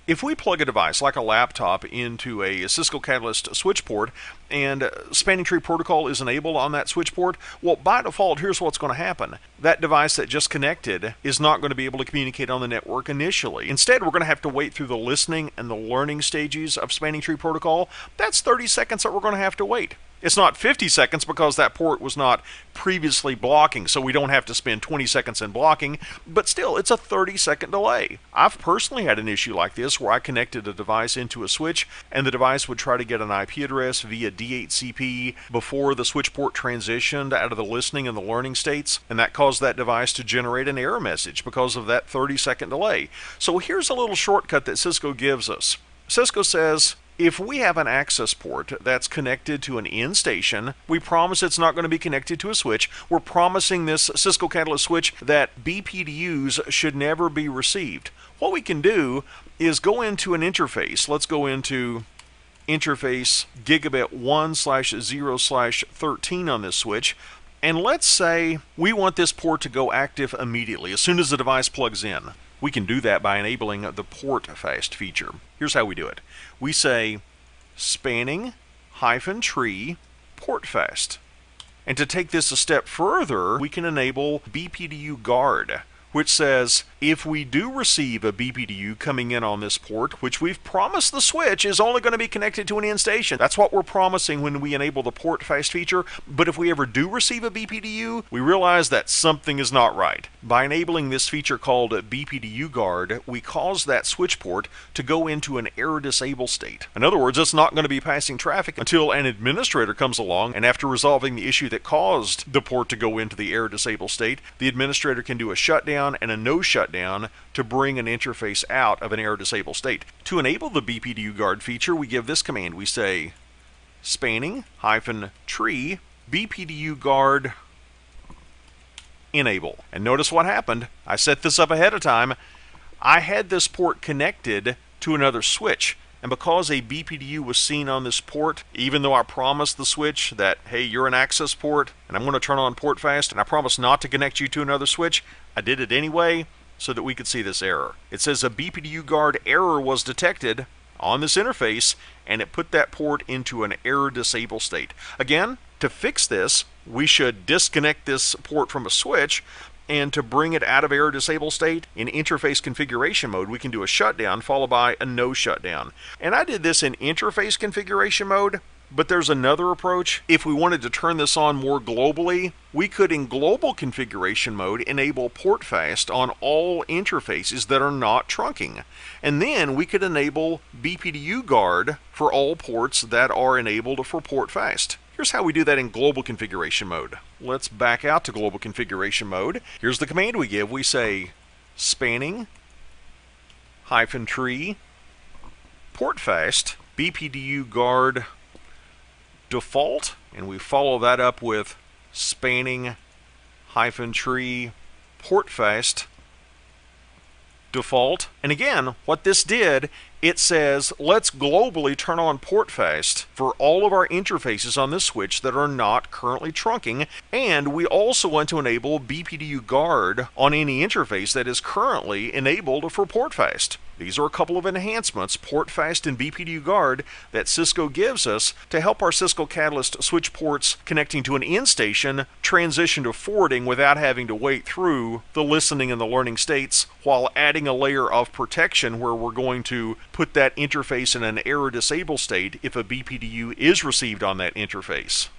If we plug a device like a laptop into a Cisco Catalyst switch port and spanning tree protocol is enabled on that switch port, well, by default, here's what's going to happen. That device that just connected is not going to be able to communicate on the network initially. Instead, we're going to have to wait through the listening and the learning stages of spanning tree protocol. That's 30 seconds that we're going to have to wait. It's not 50 seconds because that port was not previously blocking, so we don't have to spend 20 seconds in blocking, but still, it's a 30-second delay. I've personally had an issue like this where I connected a device into a switch, and the device would try to get an IP address via DHCP before the switch port transitioned out of the listening and the learning states, and that caused that device to generate an error message because of that 30-second delay. So here's a little shortcut that Cisco gives us. Cisco says, if we have an access port that's connected to an in station, we promise it's not going to be connected to a switch. We're promising this Cisco Catalyst switch that BPDUs should never be received. What we can do is go into an interface. Let's go into interface gigabit 1/0/13 on this switch. And let's say we want this port to go active immediately as soon as the device plugs in. We can do that by enabling the PortFast feature. Here's how we do it. We say spanning -tree PortFast. And to take this a step further, we can enable BPDU guard, which says if we do receive a BPDU coming in on this port, which we've promised the switch is only going to be connected to an in station. That's what we're promising when we enable the PortFast feature. But if we ever do receive a BPDU, we realize that something is not right. By enabling this feature called BPDU guard, we cause that switch port to go into an error disable state. In other words, it's not going to be passing traffic until an administrator comes along, and after resolving the issue that caused the port to go into the error disable state, the administrator can do a shutdown and a no shutdown to bring an interface out of an error disable state. To enable the BPDU guard feature, we give this command. We say spanning -tree BPDU guard enable. And notice what happened. I set this up ahead of time. I had this port connected to another switch, and because a BPDU was seen on this port, even though I promised the switch that, hey, you're an access port and I'm going to turn on PortFast, and I promise not to connect you to another switch, I did it anyway so that we could see this error. It says a BPDU guard error was detected on this interface, and it put that port into an error disable state. Again, to fix this, we should disconnect this port from a switch, and to bring it out of error disable state, in interface configuration mode, we can do a shutdown followed by a no shutdown. And I did this in interface configuration mode, but there's another approach. If we wanted to turn this on more globally, we could, in global configuration mode, enable PortFast on all interfaces that are not trunking. And then we could enable BPDU guard for all ports that are enabled for PortFast. Here's how we do that in global configuration mode. Let's back out to global configuration mode. Here's the command we give. We say spanning -tree PortFast BPDU guard default, and we follow that up with spanning -tree PortFast default. And again, what this did, it says let's globally turn on PortFast for all of our interfaces on this switch that are not currently trunking, and we also want to enable BPDU guard on any interface that is currently enabled for PortFast. These are a couple of enhancements, PortFast and BPDU guard, that Cisco gives us to help our Cisco Catalyst switch ports connecting to an in station transition to forwarding without having to wait through the listening and the learning states, while adding a layer of protection where we're going to put that interface in an error disable state if a BPDU is received on that interface.